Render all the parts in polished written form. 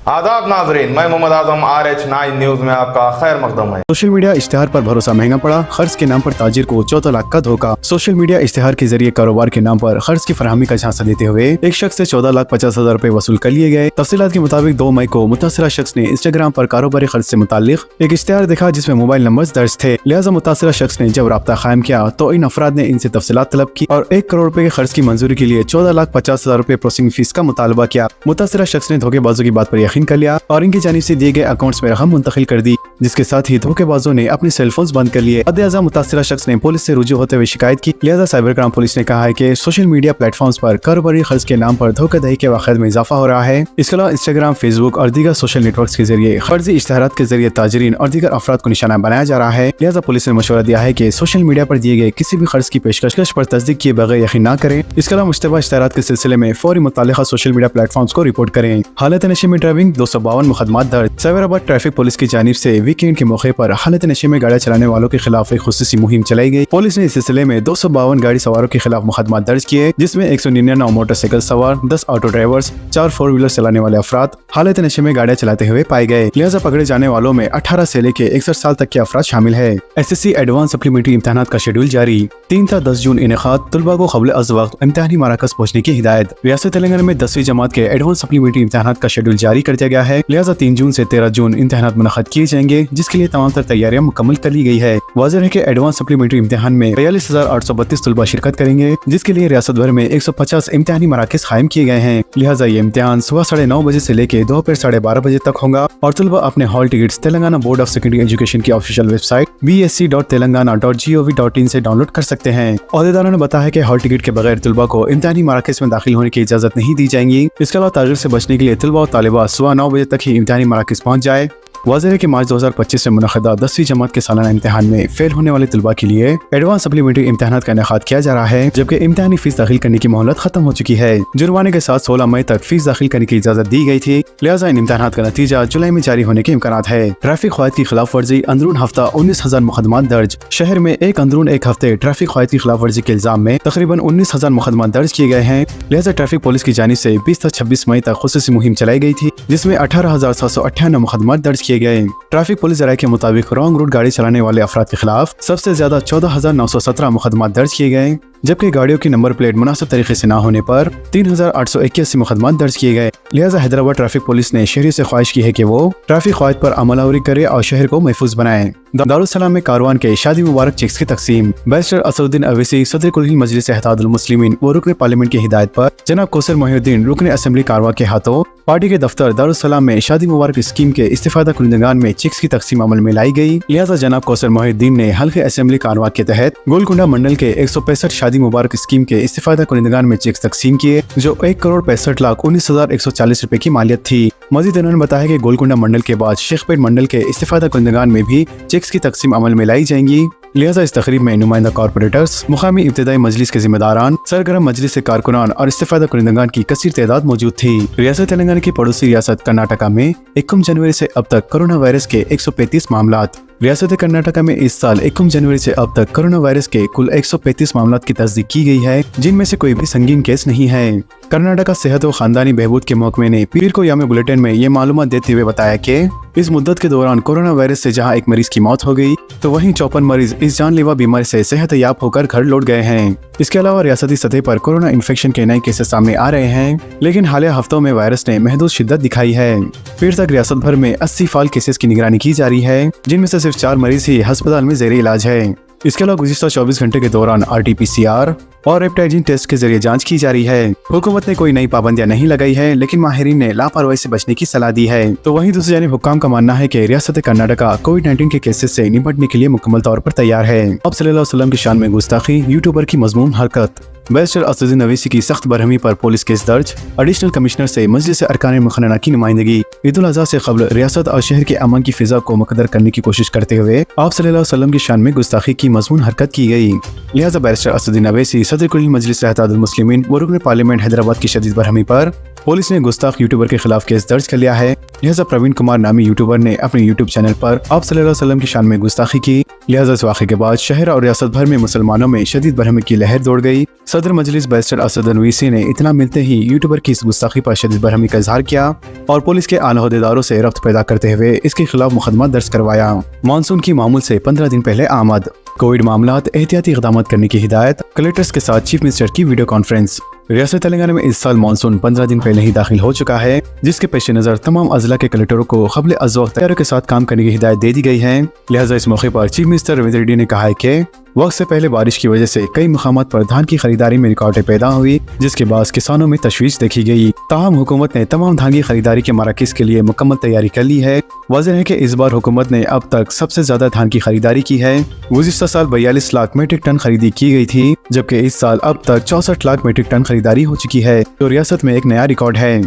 आदाब नाजरीन, मैं मोहम्मद आजम RH9 न्यूज में आपका खैर मकदम है। सोशल मीडिया इश्तेहार पर भरोसा महंगा पड़ा, खर्च के नाम पर ताजिर को 14 लाख का धोखा। सोशल मीडिया इश्तेहार के जरिए कारोबार के नाम पर खर्च की फराहमी का झांसा देते हुए एक शख्स से 14,50,000 रुपए वसूल कर लिए गए। तफसीलात के मुताबिक 2 मई को मुतासिरा शख्स ने इंस्टाग्राम पर कारोबारी खर्च से मुतालिक एक इश्तेहार देखा जिसमें मोबाइल नंबर दर्ज थे। लिहाजा मुतासिरा शख्स ने जब राब्ता कायम किया तो इन अफराद ने इनसे तफसीलात तलब की और 1 करोड़ रुपए के खर्च की मंजूरी के लिए 14,50,000 रुपए प्रोसेसिंग फीस का मुतालबा किया। मुतासिरा शख्स ने धोखेबाजों की बात पर यकीन कर लिया और इनकी जानिब से दिए गए अकाउंट्स में रकम मुंतकिल कर दी, जिसके साथ ही धोखेबाजों ने अपने सेलफोन्स बंद कर लिए। अद-ए-आज़म मुतासिरा शख्स ने पुलिस से रुजू होते हुए शिकायत की। लिहाजा साइबर क्राइम पुलिस ने कहा है कि सोशल मीडिया प्लेटफॉर्म्स पर कारोबारी खर्च के नाम पर धोखाधड़ी के वाक़यात में इजाफा हो रहा है। इसके अलावा इंस्टाग्राम, फेसबुक और दीगर सोशल नेटवर्क्स के जरिए फर्जी इश्तेहारात के जरिए ताजरीन और दीगर अफराद को निशाना बनाया जा रहा है। लिहाजा पुलिस ने मशवरा दिया है कि सोशल मीडिया पर दिए गए किसी भी खर्च की पेशकश पर तस्दीक किए बगैर यकीन न करें। इसके अलावा मुश्तबा इश्तेहारात के सिलसिले में फौरी मुतालिका सोशल मीडिया प्लेटफॉर्म्स को रिपोर्ट करें। हालत नशे में ड्राइविंग 252 मुकदमात दर्ज। साइबराबाद ट्रैफिक पुलिस की जानिब से वीकेंड के मौके पर हालत नशे में गाड़ी चलाने वालों के खिलाफ एक खुसूसी मुहिम चलाई गई। पुलिस ने इस सिलसिले में 252 गाड़ी सवारों के खिलाफ मुकदमा दर्ज किए, जिसमें 199 मोटरसाइकिल सवार, 10 ऑटो ड्राइवर्स, 4 4 व्हीलर चलाने वाले अफराद हालत नशे में गाड़ियां चलाते हुए पाए गए। लिहाजा पकड़े जाने वालों में 18 से लेके 61 साल तक के अफराद शामिल है। SSC एडवांस सप्लीमेंट्री इम्तिहानात का शेड्यूल जारी। 3 था 10 जून इनेकाद। तलबा को क़ब्ल अज़ वक्त इम्तिहानी मराकज़ पहुंचने की हिदायत। रियासत तेलंगाना में 10वीं जमात के एडवांस सप्लीमेंट्री इम्तिहानात का शेड्यूल जारी कर दिया गया है। लिहाजा 3 जून से 13 जून इम्तिहानात मुनक़्क़द किए जाएंगे, जिसके लिए तमाम तर तैयारियां मुकम्मल कर ली गई है। वाज़ेह है कि एडवांस सप्लीमेंट्री इम्तिहान में 42,832 तलबा शिरकत करेंगे, जिसके लिए रियासत भर में 150 इम्तिहानी मराकज़ कायम किए गए हैं। लिहाजा ये इम्तिहान सुबह 9:30 बजे से लेकर दोपहर 12:30 बजे तक होगा और तलबा अपने hall tickets Telangana board of secondary education की ऑफिशियल वेबसाइट bsc.telangana.gov.in से डाउनलोड कर सकते हैं। अहदेदारों ने बताया कि हॉल टिकट के बगैर तलबा को इम्तिहानी मराकज़ में दाखिल होने की इजाजत नहीं दी जाएगी। इसके अलावा ताजिर से बचने के लिए तलबा और तालिबात सुबह 9 बजे तक ही इम्तिहानी मराकज़ पहुँच जाए। वाज़ेह है कि मार्च 2025 से मुनक़्क़दा 10वीं जमात के सालाना इम्तिहान में फेल होने वाले तलबा के लिए एडवांस सप्लीमेंट्री इम्तिहानात का इनेकाद किया जा रहा है, जबकि इम्तिहानी फीस दाखिल करने की मोहलत खत्म हो चुकी है। जुर्माने के साथ 16 मई तक फीस दाखिल करने की इजाजत दी गई थी। लिहाजा इन इम्तिहानात का नतीजा जुलाई में जारी होने के इम्कानात है। ट्रैफिक क़वाइद की खिलाफ वर्जी अंदरून हफ्ता 19,000 मुकदमात दर्ज। शहर में एक अंदरून एक हफ्ते ट्रैफिक क़वाइद की खिलाफ वर्जी के इल्जाम में तकरीबन 19,000 मुकदमात दर्ज किए गए हैं। लिहाजा ट्रैफिक पुलिस की जानिब से 20 से 26 मई तक खुसूसी मुहिम चलाई गई थी, जिसमें 18,798 मुकदमात दर्ज किए गए। ट्रैफिक पुलिस ज़राए के मुताबिक रॉन्ग रूट गाड़ी चलाने वाले अफराद के खिलाफ सबसे ज्यादा 14,917 मुकदमात दर्ज किए गए, जबकि गाड़ियों की नंबर प्लेट मुनासिब तरीके से न होने पर 3,881 मुकदमात दर्ज किए गए। लिहाजा हैदराबाद ट्रैफिक पुलिस ने शहरी से ख्वाहिश की है कि वो ट्रैफिक क़वाइद पर अमलावरी करे और शहर को महफूज बनाए। दारुस्सलाम में कारवान के शादी मुबारक चेक्स की तकसीम। बैरिस्टर असदुद्दीन अवैसी सदर कुल हिंद मजलिस इत्तेहादुल मुस्लिमीन व रुकन पार्लियामेंट की हिदायत पर जनाब कौसर मोहिउद्दीन रुकन असेंबली कारवां के हाथों पार्टी के दफ्तर दारुस्सलाम में शादी मुबारक स्कीम के इस्तिफादा कुनिंदगान में चेक्स की तकसीम अमल में लाई गई। लिहाजा जनाब कौसर मोहिउद्दीन ने हल्के असेंबली कारवां के तहत गोलकुंडा मंडल के 165 शादी मुबारक स्कीम के इस्तिफादा कुनिंदगान में चेक्स तकसीम किए, जो 1,65,19,140 रुपए की मालियत थी। मजीद उन्होंने बताया कि गोलकुंडा मंडल के बाद शेखपेट मंडल के इस्तिफादा कुनिंदगान में भी चेक्स की तकसीम अमल में लाई जाएंगी। लिहाजा इस तकरीब में नुमाइंदा कॉर्पोरेटर्स, मुकामी इब्तिदाई मजलिस के जिम्मेदारान, सरगर्म मजलिस से कारकुनान और इस्तिफादा कुनिंदगान की कसीर तादाद मौजूद थी। रियासत तेलंगाना की पड़ोसी रियासत कर्नाटका में 21 जनवरी से अब तक कोरोना वायरस के 135 मामलात। रियासत कर्नाटका में इस साल 21 जनवरी से अब तक कोरोना वायरस के कुल 135 मामलात की तस्दीक की गई है, जिनमें से कोई भी संगीन केस नहीं है। कर्नाटका सेहत व खानदानी बहबूद के महकमे ने पीर को याम बुलेटिन में ये मालूमात देते हुए बताया कि इस मुद्दत के दौरान कोरोना वायरस से जहां एक मरीज की मौत हो गई, तो वहीं 54 मरीज इस जानलेवा बीमारी से सेहत याब होकर घर लौट गए हैं। इसके अलावा रियासती सतह पर कोरोना इन्फेक्शन के नए केसेस सामने आ रहे हैं, लेकिन हालिया हफ्तों में वायरस ने महदूद शिद्दत दिखाई है। फिर तक रियासत भर में 80 फाल केसेस की निगरानी की जा रही है, जिनमें से सिर्फ 4 मरीज ही अस्पताल में ज़ेरे इलाज है। इसके अलावा गुज़िश्ता 24 घंटे के दौरान RT-PCR और रेप्टाइजिन टेस्ट के जरिए जांच की जा रही है। हुकूमत ने कोई नई पाबंदियां नहीं लगाई है, लेकिन माहिरीन ने लापरवाही से बचने की सलाह दी है। तो वहीं दूसरी जानिब हुक्काम का मानना है कि रियासत कर्नाटका कोविड-19 के केसेस से निपटने के लिए मुकम्मल तौर पर तैयार है। अब सल्लल्लाहु अलैहि वसल्लम की शान में गुस्ताखी, यूट्यूबर की मज़मूम हरकत। बैरिस्टर असदुद्दीन अवैसी की सख्त बरहमी पर पुलिस केस दर्ज। एडिशनल कमिश्नर से मजलिस अरकान मुखन्ना की नुमाइंदगी। ईद उल अज़हा से कबल रियासत और शहर के अमन की फिजा को मुकद्दर करने की कोशिश करते हुए आप सल्लल्लाहु अलैहि वसल्लम की शान में गुस्ताखी की मज़मून हरकत की गई। लिहाजा बैरिस्टर असदुद्दीन अवैसी सदर कुल हिंद मजलिस इत्तेहादुल मुस्लिमीन व रुकन पार्लियामेंट हैदराबाद की शदीद बरहमी पर पुलिस ने गुस्ताख यूट्यूबर के खिलाफ केस दर्ज कर लिया है। लिहाजा प्रवीण कुमार नामी यूट्यूबर ने अपने यूट्यूब चैनल पर आप सल्लल्लाहु अलैहि वसल्लम की शान में गुस्ताखी की। लिहाजा इस वाक़े के बाद शहर और रियासत भर में मुसलमानों में शदीद बरहमी की लहर दौड़ गई। सदर मजलिस बैरिस्टर असद अनवीसी ने इतना मिलते ही यूट्यूबर की इस गुस्ताखी पर शदीद बरहमी का इजहार किया और पुलिस के आला अहदेदारों से रब्त पैदा करते हुए इसके खिलाफ मुकदमा दर्ज करवाया। मानसून की मामूल से 15 दिन पहले आमद, कोविड मामलात एहतियाती इक़दाम करने की हिदायत, कलेक्टर्स के साथ चीफ मिनिस्टर की वीडियो कॉन्फ्रेंस। रियासत तेलंगाना में इस साल मानसून 15 दिन पहले ही दाखिल हो चुका है, जिसके पेश नज़र तमाम अजला के कलेक्टरों को क़ब्ल अज़ वक्त तैयारियों के साथ काम करने की हिदायत दे दी गई है। लिहाजा इस मौके पर चीफ मिनिस्टर रेवंत रेड्डी ने कहा है कि वक्त से पहले बारिश की वजह से कई मकामात पर धान की खरीदारी में रुकावटें पैदा हुई, जिसके बाद किसानों में तशवीश देखी गई। ताहम हुकूमत ने तमाम धान की खरीदारी के मराकज़ के लिए मुकम्मल तैयारी कर ली है। वाज़ेह है कि इस बार हुकूमत ने अब तक सबसे ज्यादा धान की खरीदारी की है। गुज़िश्ता साल 42 लाख मीट्रिक टन खरीदी की गई थी, जबकि इस साल अब तक 64 लाख मीट्रिक टन खरीदारी हो चुकी है, तो रियासत में एक नया रिकॉर्ड है।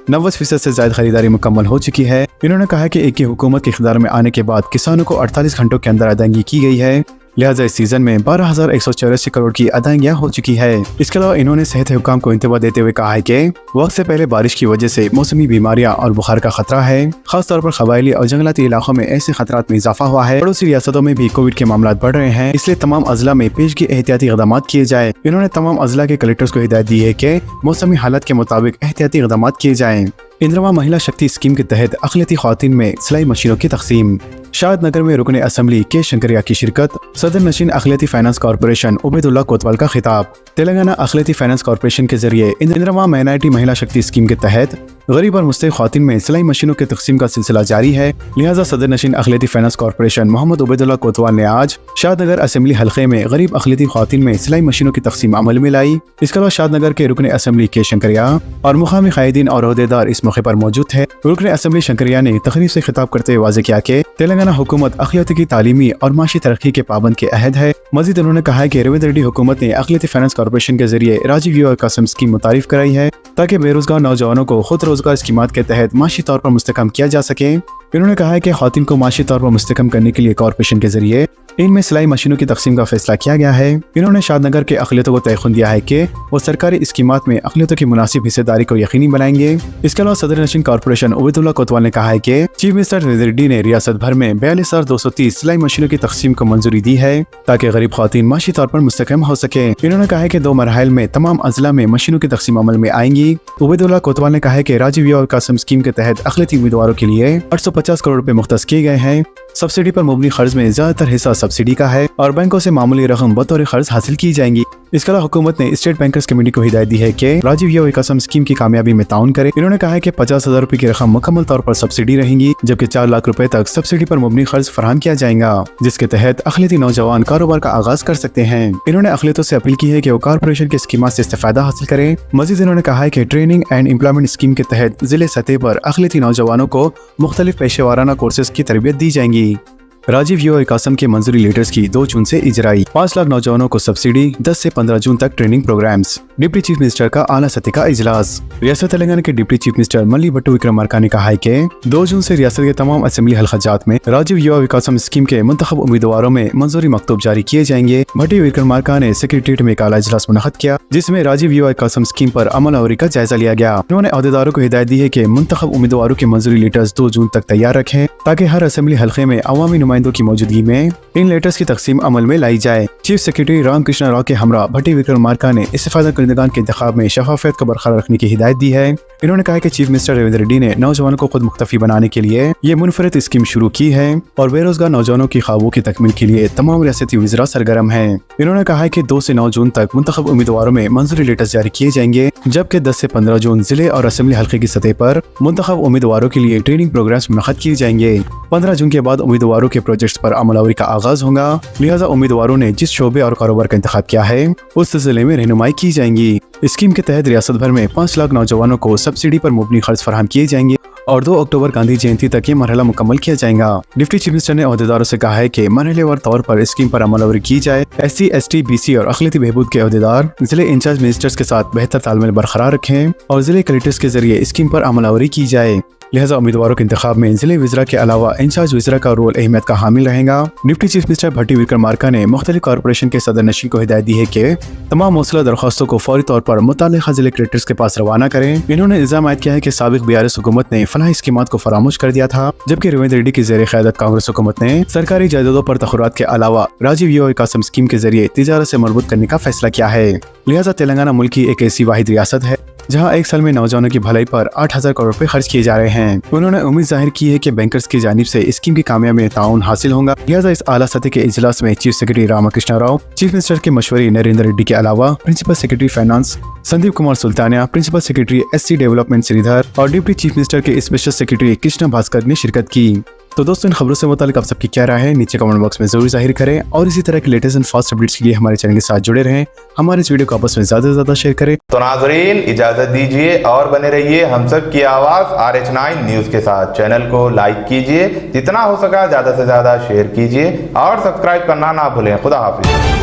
90% से ज्यादा खरीदारी मुकम्मल हो चुकी है। इन्होंने कहा कि एक ही हुकूमत के इख्तियार में आने के बाद किसानों को 48 घंटों के अंदर अदायगी की गई है। लिहाजा इस सीजन में 12,184 करोड़ की अदायगियाँ हो चुकी है। इसके अलावा इन्होंने सेहत हुकाम को इंतबाह देते हुए कहा है कि वक्त से पहले बारिश की वजह से मौसमी बीमारियां और बुखार का खतरा है। खासतौर पर कबायली और जंगलाती इलाकों में ऐसे खतरात में इजाफा हुआ है। पड़ोसी रियासतों में भी कोविड के मामला बढ़ रहे हैं, इसलिए तमाम अजला में पेशगी एहतियाती इक़दाम किए जाए। इन्होंने तमाम अजला के कलेक्टर्स को हिदायत दी है कि मौसमी हालात के मुताबिक एहतियाती इक़दाम किए जाएँ। इंदिरा महिला शक्ति स्कीम के तहत अक़लियती ख़वातीन में सिलाई मशीनों की तक़सीम। शाद नगर में रुकन असम्बली के शंकरिया की शिरकत। सदर नशीन अक़लियती फाइनेंस कॉर्पोरेशन उबैदुल्ला कोतवाल का खिताब। तेलंगाना अक़लियती फाइनेंस कॉर्पोरेशन के जरिए इंदिरा माइनॉरिटी महिला शक्ति स्कीम के तहत गरीब और मुस्तहिक़ ख़वातीन में सिलाई मशीनों की तक़सीम का सिलसिला जारी है। लिहाजा सदर नशीन अक़लियती फाइनेंस कॉर्पोरेशन मोहम्मद उबैदुल्ला कोतवाल ने आज शादनगर असम्बली हल्के में गरीब अक़लियती ख़वातीन में सिलाई मशीनों की तक़सीम अमल में लाई। इसके अलावा शादनगर के रुकन असम्बली के शंकरिया और मुकामी कायदीन और अहदेदार इस मौके पर मौजूद थे। रुकन असम्बली शंकरिया ने तकरीब से खिताब करते हुए वाज़ेह किया कि तेलंगाना हुकूमत अक़लियत की तालीमी और माशी तरक्की के पाबंद के अहद है। मजीद उन्होंने कहा है कि रेवंत रेड्डी हुकूमत ने अक़लियती फाइनेंस कॉर्पोरेशन के जरिए राजीव युवा विकासम स्कीम मुतारिफ कराई है, ताकि बेरोजगार नौजवानों को खुद रोजगार स्कीमात के तहत माशी तौर पर मुस्तकम किया जा सके। इन्होंने कहा है कि ख़वातीन को माशी तौर पर मुस्तकम करने के लिए कॉर्पोरेशन के जरिए इनमें सिलाई मशीनों की तक़सीम का फैसला किया गया है। इन्होंने शादनगर के अक़लियतों को तयख़ुन दिया है कि वो सरकारी स्कीमात में अक़लियतों की मुनासिब हिस्सेदारी को यकीनी बनाएंगे। इसके अलावा सदर नशीन कॉर्पोरेशन उबैदुल्ला कोतवाल ने कहा है कि चीफ मिनिस्टर रेवंत रेड्डी ने रियासत भर में 42,230 सिलाई मशीनों की तक़सीम को मंजूरी दी है, ताकि गरीब ख़वातीन माशी तौर पर मुस्तकम हो सके। इन्होंने कहा है कि 2 मरहल में तमाम अजला में मशीनों की तक़सीम अमल में आएंगी। उबैदुल्ला कोतवाल ने कहा है कि राजीव युवा विकासम स्कीम के तहत अक़लियती उम्मीदवारों के लिए 850 करोड़ रुपए मुख्तस किए गए हैं। सब्सिडी पर मुबनी खर्च में ज्यादातर हिस्सा सब्सिडी का है और बैंकों से मामूली रकम बतौर खर्च हासिल की जाएंगी। इसके अलावा हुकूमत ने स्टेट बैंकर्स कमेटी को हिदायत दी है कि राजीव युवा विकासम स्कीम की कामयाबी में ताउन करे। इन्होंने कहा है कि 50,000 रुपए की रकम मुकम्मल तौर पर सब्सिडी रहेंगी, जबकि 4 लाख रुपए तक सब्सिडी पर मुबनी खर्च फराहम किया जाएगा, जिसके तहत अक़लियती नौजवान कारोबार का आगाज कर सकते हैं। इन्होंने अक़लियतों से अपील की है कि वो कॉर्पोरेशन की स्कीम से इस्तेफादा हासिल करें। मजीद इन्होंने कहा है कि ट्रेनिंग एंड एम्प्लॉयमेंट स्कीम के तहत जिले सतह पर अक़लियती नौजवानों को मुख्तलिफ पेशेवाराना कोर्सेज की तरबियत दी जाएंगी। राजीव युवा विकासम के मंजूरी लेटर्स की 2 जून से इजराई। 5 लाख नौजवानों को सब्सिडी, 10 से 15 जून तक training programs. Deputy chief minister का आला सतह का इजलास। रियासत तेलंगाना के deputy chief minister Mallu Bhatti Vikramarka ने कहा है कि 2 जून से रियासत के तमाम असेंबली हल्काजात में राजीव युवा विकासम स्कीम के मुंतखब उम्मीदवारों में मंजूरी मकतूब जारी किए जाएंगे। भट्टी विक्रमार्का ने सेक्रेटरीट में एक आला इजलास मुनक़द किया, जिसमें राजीव युवा विकासम स्कीम पर अमल आवरी का जायजा लिया गया। उन्होंने अहदेदारों को हिदायत दी है कि मुंतखब उम्मीदवारों के मंजूरी लेटर्स 2 जून तक तैयार रखें, ताकि हर असेंबली हल्के में अवामी नुमाइंदों की मौजूदगी में इन लेटर्स की तक़सीम अमल में लाई जाए। चीफ सेक्रेटरी रामकृष्ण राव के हमरा भट्टी विक्रमार्का ने इस्तेफादा करनेगान के इंतखाब में शफाफियत को बरकरार रखने की हिदायत दी है। इन्होंने कहा कि चीफ मिनिस्टर रेवंत रेड्डी ने नौजवानों को खुद मुख्तफी बनाने के लिए ये मुनफरद स्कीम शुरू की है और बेरोजगार नौजवानों की ख्वाबों की तकमील के लिए तमाम रियासती वज़रा सरगर्म हैं। इन्होंने कहा है कि 2 से 9 जून तक मुंतखब उम्मीदवारों में मंजूरी लेटर्स जारी किए जाएंगे, जबकि 10 से 15 जून जिले और असेंबली हल्के की सतह पर मुंतखब उम्मीदवारों के लिए ट्रेनिंग प्रोग्राम्स मुनक़द किए जाएंगे। 15 जून के बाद उम्मीदवारों के प्रोजेक्ट्स पर अमलावरी का आगाज होगा। लिहाजा उम्मीदवारों ने जिस शोबे और कारोबार का इंतखाब किया है उस सिलसिले में रहनुमाई की जाएंगी। स्कीम के तहत रियासत भर में 5 लाख नौजवानों को सब्सिडी पर मुबनी खर्च फराहम किए जाएंगे और 2 अक्टूबर गांधी जयंती तक ये मरहला मुकम्मल किया जाएगा। डिप्टी चीफ मिनिस्टर ने अहदेदारों से कहा है कि मरहलेवार तौर पर स्कीम पर अमलावरी की जाए। SC, ST, BC और अक़लियती बहबूद के अहदेदार जिले इंचार्ज मिनिस्टर्स के साथ बेहतर तालमेल बरकरार रखें और जिले कलेक्टर्स के जरिए स्कीम पर अमलावरी की जाए। लिहाजा उम्मीदवारों के इंतखाब में जिले वज़रा के अलावा इंचार्ज वज़रा का रोल अहमियत का हामिल रहेगा। डिप्टी चीफ मिनिस्टर भट्टी विक्रमार्का ने मुख्तलिफ कॉर्पोरेशन के सदर नशीन को हिदायत दी है कि तमाम मौसूला दरख्वास्तों को फौरी तौर पर मुताल्लिक़ा जिले कलेक्टर्स के पास रवाना करें। इन्होंने इल्जाम आयद किया है कि साबिक BRS हुकूमत ने फलाही स्कीमात को फरामोश कर दिया था, जबकि रेवंत रेड्डी की ज़ेर क़यादत कांग्रेस हुकूमत ने सरकारी जायदादों पर तख़ुरात के अलावा राजीव युवा कासम स्कीम के जरिए तिजारत से मरबूत करने का फैसला किया है। लिहाजा तेलंगाना मुल्क की एक ऐसी वाहिद रियासत है जहां एक साल में नौजवानों की भलाई पर 8,000 करोड़ रुपए खर्च किए जा रहे हैं। उन्होंने उम्मीद जाहिर की है कि बैंकर्स की जानिब से स्कीम की कामयाबी में ताउन हासिल होगा। लिहाजा इस आला सतह के इजलास में chief secretary Ramakrishna Rao, chief minister के मशवरी नरेंद्र रेड्डी के अलावा principal secretary finance Sandeep Kumar Sultania, principal secretary SC development Sridhar और डिप्टी चीफ मिनिस्टर के स्पेशल सेक्रेटरी कृष्ण भास्कर ने शिरकत की। तो दोस्तों, इन खबरों से मुतालिक आप सबकी क्या राय है नीचे कमेंट बॉक्स में जरूर जाहिर करें और इसी तरह के लेटेस्ट एंड फास्ट अपडेट्स के लिए हमारे चैनल के साथ जुड़े रहें। हमारे इस वीडियो को आपस में ज्यादा से ज्यादा शेयर करें। तो नाजरीन, इजाजत दीजिए और बने रहिए हम सब की आवाज RH9 न्यूज के साथ। चैनल को लाइक कीजिए, जितना हो सका ज्यादा से ज्यादा शेयर कीजिए और सब्सक्राइब करना ना भूलें। खुदा हाफिज।